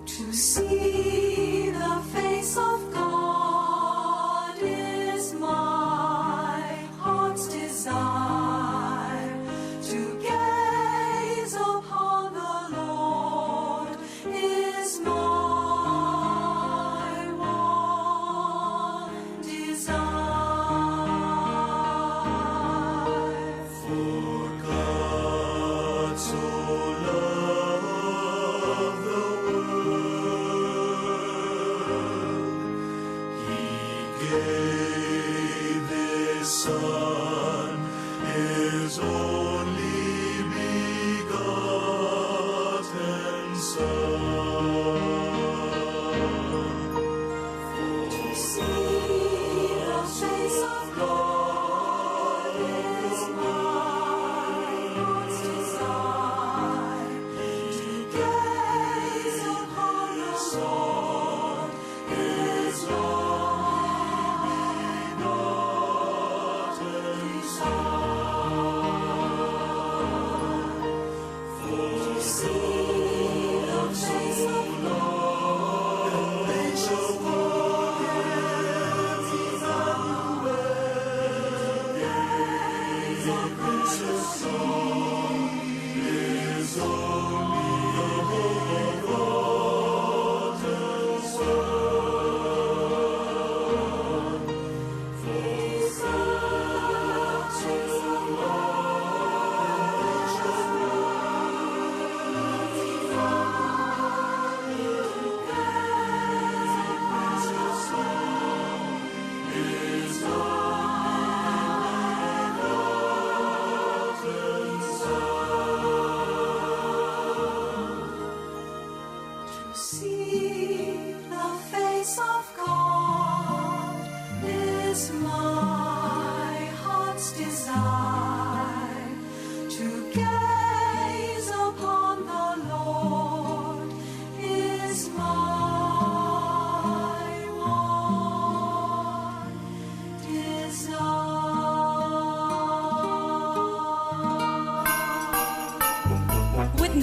To see the face of God is my heart's desire. To gaze upon the Lord is my one desire. For God so loved the He gave His Son, His only begotten Son. To see the face of God is my heart's desire. To gaze upon the Lord is my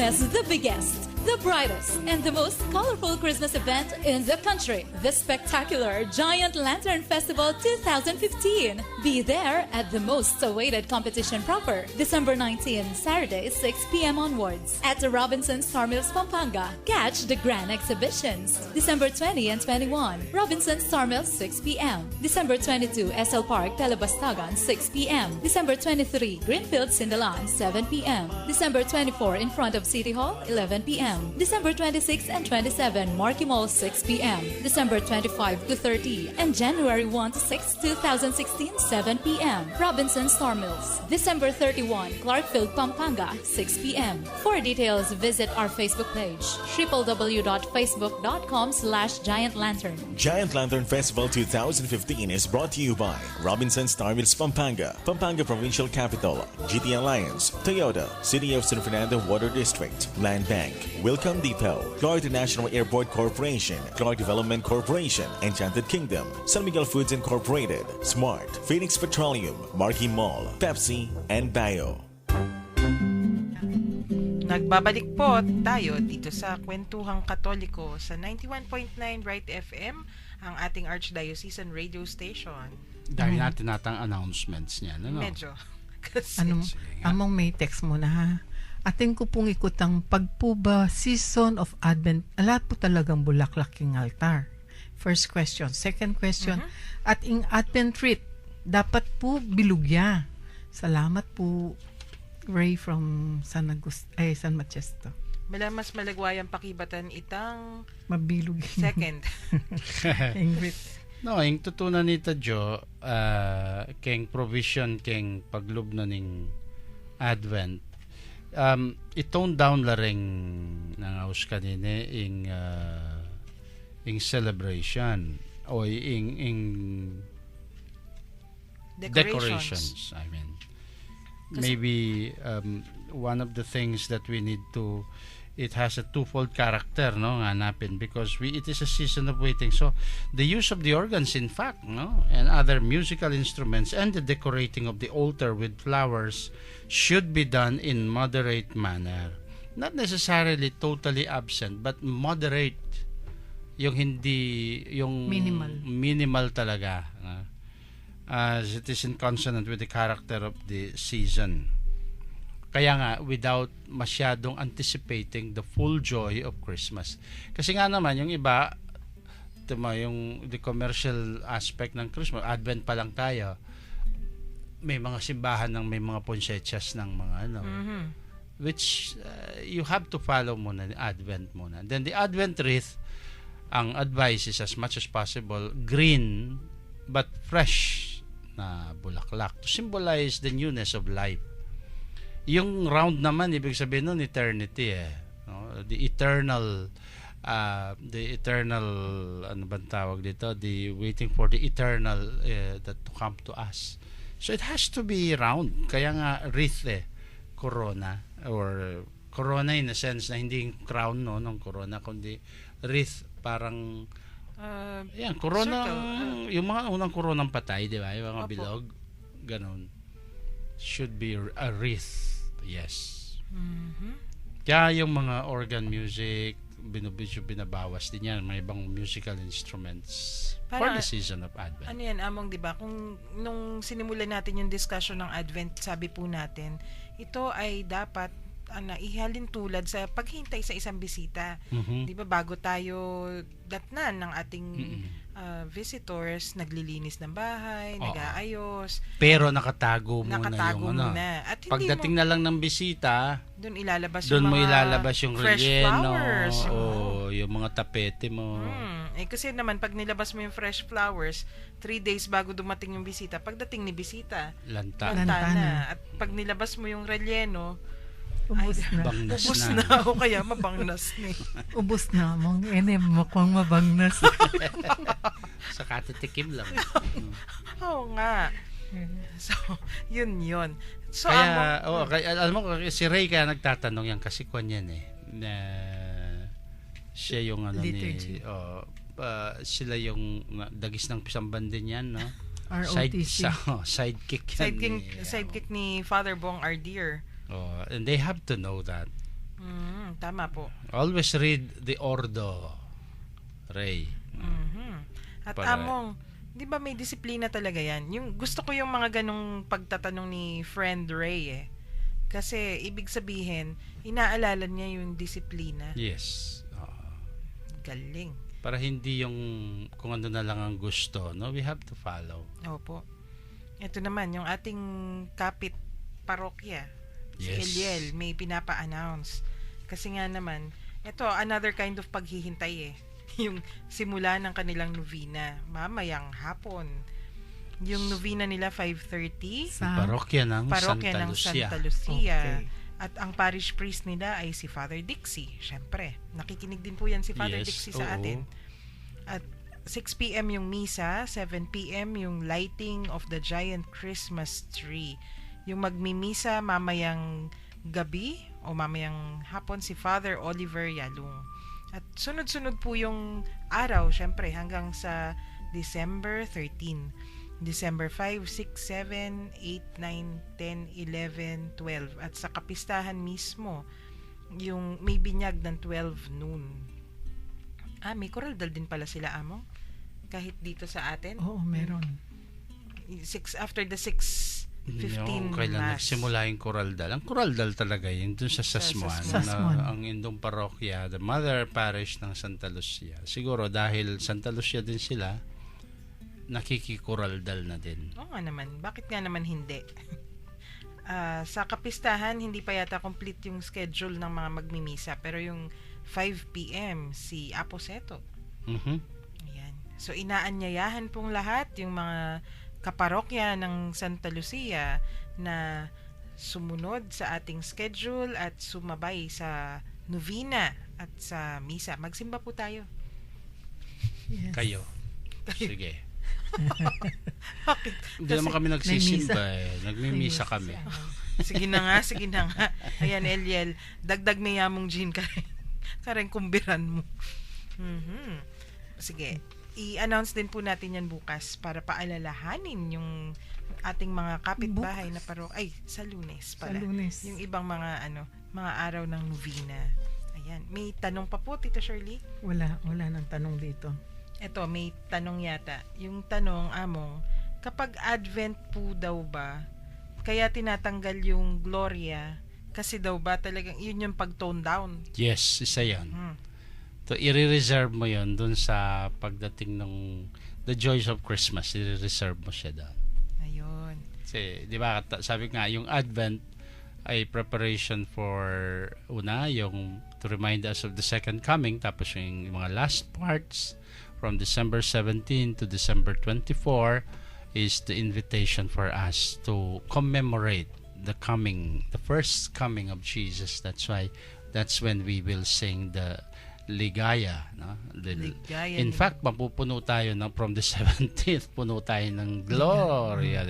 witness the biggest, the brightest, and the most colorful Christmas event in the country, the spectacular Giant Lantern Festival 2015. Be there at the most awaited competition proper, December 19, Saturday, 6 p.m. onwards, at the Robinson Star Mills, Pampanga. Catch the grand exhibitions, December 20 and 21, Robinson Star Mills, 6 p.m. December 22, SL Park, Telebastagan, 6 p.m. December 23, Greenfield, Sindalan, 7 p.m. December 24, in front of City Hall, 11 p.m. December 26 and 27, Marquee Mall, 6 p.m. December 25 to 30, and January 1 to 6, 2016, 7 p.m. Robinson Star Mills. December 31, Clarkfield, Pampanga, 6 p.m. For details, visit our Facebook page, www.facebook.com/Giant Lantern. Giant Lantern Festival 2015 is brought to you by Robinson Star Mills, Pampanga, Pampanga Provincial Capital, GT Alliance, Toyota, City of San Fernando Water District, Land Bank, Wilcom Depot, Clark International Airport Corporation, Clark Development Corporation, Enchanted Kingdom, San Miguel Foods Incorporated, Smart, Phoenix Petroleum, Marquee Mall, Pepsi, and Bio. Nagbabalik po tayo dito sa Kwentuhang Katoliko sa 91.9 Bright FM, ang ating Archdiocesan radio station. Dahil natin natang announcements niya. Ano? Medyo. Kasi, Among may text mo na ha. Atin ko pong ikot ang pagpuba season of Advent. Lahat po talagang bulaklak yung altar. First question. Second question. At ing Advent treat, dapat po bilugya. Salamat po, Ray from San Matesto. mas malagwayang pakibatan itang Mabilog. second. Ingrid. No, yung tutunan ni Jo, keng provision, keng paglubno ning Advent, i-tone down la ring ng aus kanine ing celebration o ing decorations. I mean, maybe one of the things that we need to, it has a twofold character, no, hanapin, because it is a season of waiting. So the use of the organs, in fact, no, and other musical instruments, and the decorating of the altar with flowers should be done in moderate manner. Not necessarily totally absent, but moderate. Yung hindi, yung minimal talaga. As it is in consonant with the character of the season. Kaya nga, without masyadong anticipating the full joy of Christmas. Kasi nga naman, yung iba, yung the commercial aspect ng Christmas, Advent pa lang tayo, may mga simbahan ng may mga ponsyetsas ng mga ano, which you have to follow muna, Advent muna. Then the Advent wreath, ang advice is as much as possible, green but fresh na bulaklak to symbolize the newness of life. Yung round naman, ibig sabihin nun, eternity no? The eternal, ano bang tawag dito? The waiting for the eternal that to come to us. So it has to be round. Kaya nga, wreath corona. Or corona in a sense na hindi crown, no, ng corona, kundi wreath, parang, yan, corona, yung mga unang koronang patay, di ba? Yung mga bilog, ganun. Should be a wreath. Yes. Kaya yung mga organ music, binabawas din yan, may ibang musical instruments for the season of Advent. Ano yan, Among, di ba? Kung nung sinimulan natin yung discussion ng Advent, sabi po natin, ito ay dapat ihalin tulad sa paghintay sa isang bisita. Di ba, bago tayo datnan ng ating visitors, naglilinis ng bahay, nag-aayos. Pero nakatago muna yung ano. At pagdating na lang ng bisita, doon ilalabas yung fresh relleno, flowers, yung mga tapete mo. Kasi naman, pag nilabas mo yung fresh flowers, 3 days bago dumating yung bisita, pagdating ni bisita, lanta na. At pag nilabas mo yung relleno, Ubus na. O kaya mabangnas ni. Ubus na. Mukhang mabangnas. Sa katitikim lang. Oo nga. So, yun. So, kaya, alam mo, si Ray kaya nagtatanong yan kasi kwan yan na siya yung ano liturgy. Sila yung dagis ng pisamban din yan, no? ROTC. Sidekick yan. Sidekick ni Father Bong Ardier. And they have to know that. Tama po. Always read the Ordo, Ray. At Para- Among, di ba may disiplina talaga yan? Yung, gusto ko yung mga ganong pagtatanong ni Friend Ray eh. Kasi ibig sabihin, inaalala niya yung disiplina. Yes. Galing. Para hindi yung kung ano na lang ang gusto, no? We have to follow. Opo. Ito naman, yung ating kapit parokya, si Yes. Eliel, may pinapa-announce. Kasi nga naman, ito, another kind of paghihintay eh. Yung simula ng kanilang novena, mamayang hapon. Yung novena nila 5:30, Sa Parokya ng parokya Santa ng Lucia. Santa Lucia. Okay. At ang parish priest nila ay si Father Dixie. Syempre, nakikinig din po yan si Father Yes, Dixie sa oo. atin. At 6 p.m. yung misa, 7 p.m. yung lighting of the giant Christmas tree. Yung magmimisa mamayang gabi o mamayang hapon si Father Oliver Yalung. At sunod-sunod po yung araw, syempre, hanggang sa December 13. December 5, 6, 7, 8, 9, 10, 11, 12. At sa kapistahan mismo, yung may binyag ng 12 noon. May koraldal din pala sila, Among? Kahit dito sa atin? Oo, meron. After the 6:15 Kailan Mass. nagsimula yung koraldal? Ang koraldal talaga yun dun sa Sasmuan. Sasmuan. Ang indong parokya, the mother parish ng Santa Lucia. Siguro dahil Santa Lucia din sila, nakikikoraldal na din. Oo nga naman. Bakit nga naman hindi? Sa kapistahan, hindi pa yata complete yung schedule ng mga magmimisa. Pero yung 5 p.m. si Aposeto. Mhm. Ayan. So, inaanyayahan pong lahat yung mga kaparokya ng Santa Lucia na sumunod sa ating schedule at sumabay sa novena at sa misa. Magsimba po tayo. Yes. Kayo. Sige. Bakit? Hindi naman kami nagsisimba misa. eh. Nagmimisa kami. Sige na nga, sige na nga. Ayan, Eliel, dagdag may yamong gin ka rin. Kareng kumbiran mo. Sige, i-announce din po natin yan bukas para paalalahanin yung ating mga kapitbahay na sa Lunes pala. Sa Lunes. Yung ibang mga mga araw ng novena. Ayan, may tanong pa po, Tita Shirley? Wala nang tanong dito. Eto, may tanong yata. Yung tanong, Among, kapag Advent po daw ba, kaya tinatanggal yung Gloria, kasi daw ba talagang, yun yung pag-tone down? Yes, isa yan. So, i-reserve mo yon dun sa pagdating ng The Joys of Christmas. I-reserve mo siya doon. Ayun. Kasi, di ba, sabi nga, yung Advent ay preparation for yung to remind us of the second coming, tapos yung mga last parts from December 17 to December 24 is the invitation for us to commemorate the first coming of Jesus. That's when we will sing the Ligaya, no? Ligaya. In fact, mapupuno tayo from the 17th, puno tayo ng Gloria,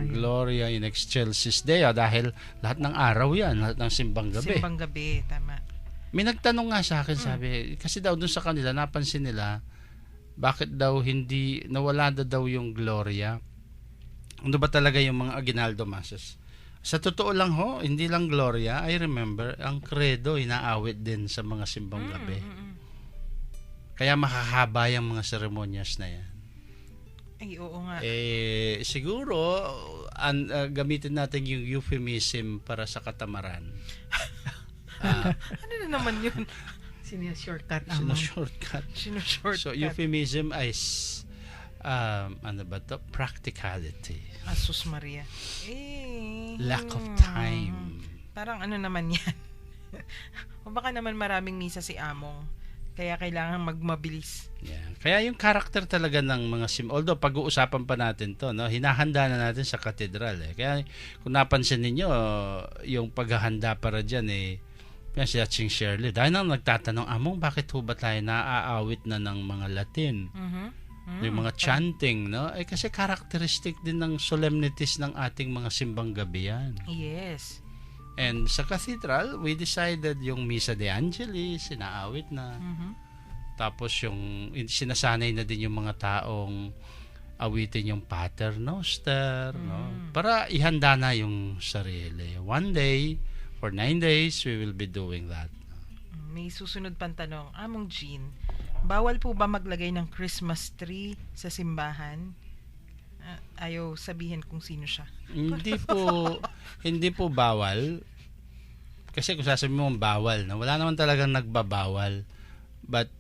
Gloria in excelsis Deo, dahil lahat ng araw yan, lahat ng simbang gabi. Simbang gabi, tama. May nagtanong nga sa akin, sabi, kasi daw dun sa kanila, napansin nila, bakit daw hindi, nawala daw yung Gloria? Ano ba talaga yung mga Aguinaldo Masses? Sa totoo lang ho, hindi lang Gloria, I remember, ang credo, inaawit din sa mga simbang gabi. Kaya makahaba yung mga seremonyas na yan. Ay, oo nga. Siguro, gamitin natin yung euphemism para sa katamaran. Ano na naman yun? Sinishortcut Shortcut. Shortcut. So, euphemism is practicality. Asus Maria. Lack of time. Parang ano naman yan. O baka naman maraming misa si Among. Kaya kailangan magmabilis. Yeah. Kaya yung character talaga ng mga although pag-uusapan pa natin to, no, hinahanda na natin sa katedral eh. Kaya kung napansin ninyo, yung paghahanda para diyan yan si Aching Shirley. Dahil nang nagtatanong, Among, bakit ho ba tayo naaawit na ng mga Latin? Yung mga chanting, no? Kasi characteristic din ng solemnities ng ating mga simbang gabi yan. Yes. And sa cathedral, we decided yung Misa de Angelis, sinaawit na. Tapos yung sinasanay na din yung mga taong awitin yung Pater Noster, no? Para ihanda na yung sarili. One day, for 9 days, we will be doing that. may susunod pang tanong. Among Jean, bawal po ba maglagay ng Christmas tree sa simbahan? Ayaw sabihin kung sino siya. Hindi po bawal. Kasi kung sasabihin mo bawal, na wala naman talagang nagbabawal. But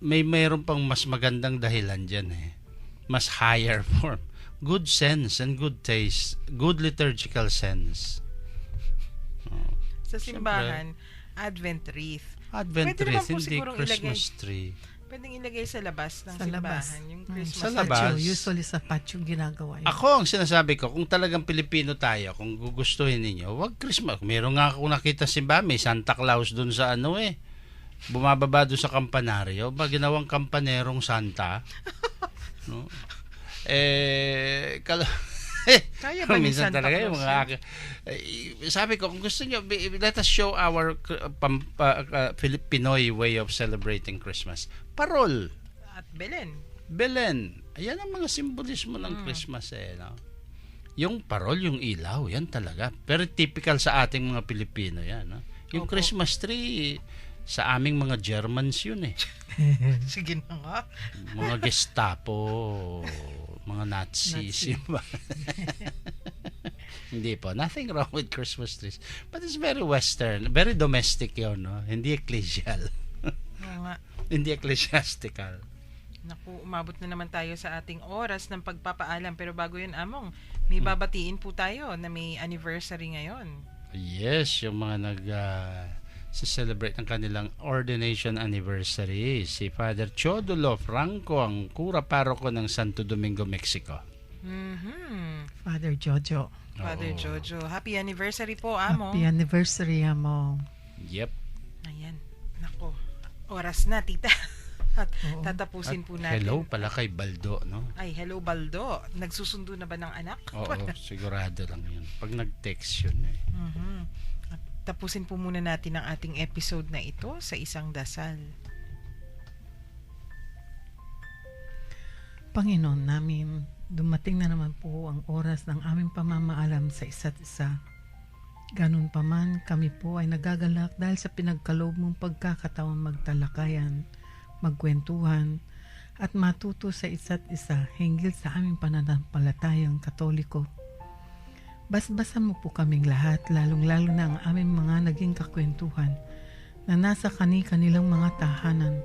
mayroon pang mas magandang dahilan diyan eh. Mas higher form. Good sense and good taste, good liturgical sense. Sa simbahan, Advent wreath. Advent Pwede naman wreath, po hindi sigurong Christmas tree. Pwedeng ilagay sa labas ng Sa simbahan labas. yung Christmas Sa tree. labas. Patio, usually sa patio ginagawa yun. Ako ang sinasabi ko, kung talagang Pilipino tayo, kung gugustuhin ninyo, wag Christmas. Meron nga ako nakita sa simbahan, may Santa Claus dun sa bumababa doon sa kampanaryo, ginawang kampanerong Santa. No? Kaya ba ni minsan Santa talaga Claus yung mga sabi ko, kung gusto nyo, let us show our Pinoy way of celebrating Christmas. Parol, At Belen. Belen, ayan ang mga simbolismo ng Christmas no? Yung parol, yung ilaw, yan talaga. Very typical sa ating mga Pilipino yan. No? Yung Opo. Christmas tree, sa aming mga Germans yun eh. Sige na nga. Mga Gestapo, mga Nazis. Nazi. Yung hindi po. Nothing wrong with Christmas trees. But it's very Western, very domestic yun, no? Hindi ecclesial. Oo nga. Hindi ecclesiastical. Naku, umabot na naman tayo sa ating oras ng pagpapaalam. Pero bago yun, Among, may babatiin po tayo na may anniversary ngayon. Yes, yung mga celebrate ng kanilang ordination anniversary. Si Father Chodulo Franco, ang kura paroko ng Santo Domingo, Mexico. Father Jojo. Father Oo. Jojo. Happy anniversary po, Among. Happy anniversary, Amo. Yep. Ayan. Nako, oras na, tita. At Oo. tatapusin po At natin. hello pala kay Baldo, no? Ay, hello Baldo. Nagsusundo na ba ng anak? Oo, sigurado lang yun. Pag nag-text yun eh. Mhm. At tapusin po muna natin ang ating episode na ito sa isang dasal. Panginoon namin, dumating na naman po ang oras ng aming pamamaalam sa isa't isa. Ganun pa man, kami po ay nagagalak dahil sa pinagkaloob mong pagkakataon magtalakayan, magkwentuhan, at matuto sa isa't isa hinggil sa aming pananampalatayang Katoliko. Basbasan mo po kaming lahat, lalong-lalo na ang aming mga naging kakwentuhan na nasa kanilang mga tahanan,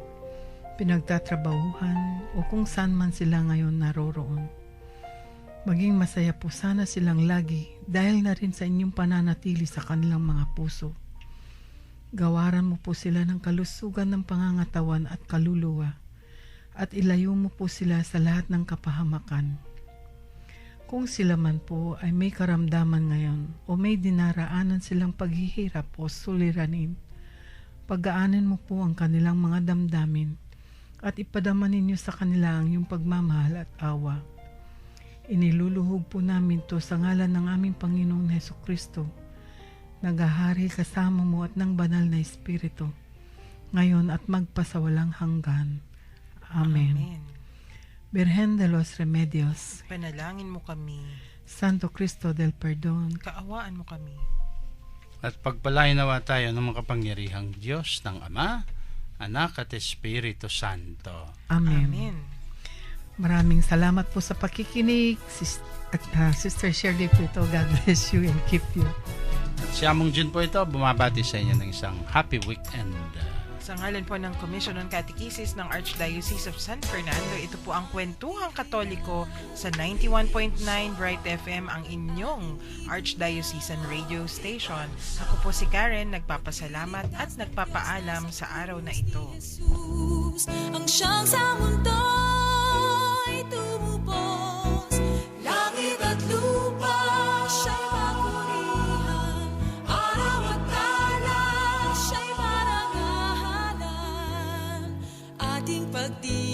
pinagtatrabahuhan o kung saan man sila ngayon naroroon. Maging masaya po sana silang lagi dahil na rin sa inyong pananatili sa kanilang mga puso. Gawaran mo po sila ng kalusugan ng pangangatawan at kaluluwa at ilayo mo po sila sa lahat ng kapahamakan. Kung sila man po ay may karamdaman ngayon o may dinaraanan silang paghihirap o suliranin, pagaanin mo po ang kanilang mga damdamin at ipadama ninyo sa kanila ang iyong pagmamahal at awa. Iniluluhog po namin to sa ngalan ng aming Panginoong Hesukristo, naghahari kasama mo at ng banal na Espiritu, ngayon at magpasawalang hanggan. Amen. Amen. Virgen de los Remedios, Panalangin mo kami. Santo Cristo del Perdón, Kaawaan mo kami. At pagpalain nawa tayo ng makapangyarihang Diyos ng Ama, Anak at Espiritu Santo. Amen. Amen. Maraming salamat po sa pakikinig. Sister Shirley po ito, God bless you and keep you. At si Among Jun po ito, bumabati sa inyo ng isang happy weekend. Sa ngalan po ng Commission on Catechesis ng Archdiocese of San Fernando, ito po ang Kwentuhang Katoliko sa 91.9 Bright FM, ang inyong Archdiocesan radio station. Ako po si Karen, nagpapasalamat at nagpapaalam sa araw na ito. Jesus, ang siyang sa mundo'y tumubos, langit at lupa siya'y papurihan, araw at tala siya'y marangalan, ating pagdi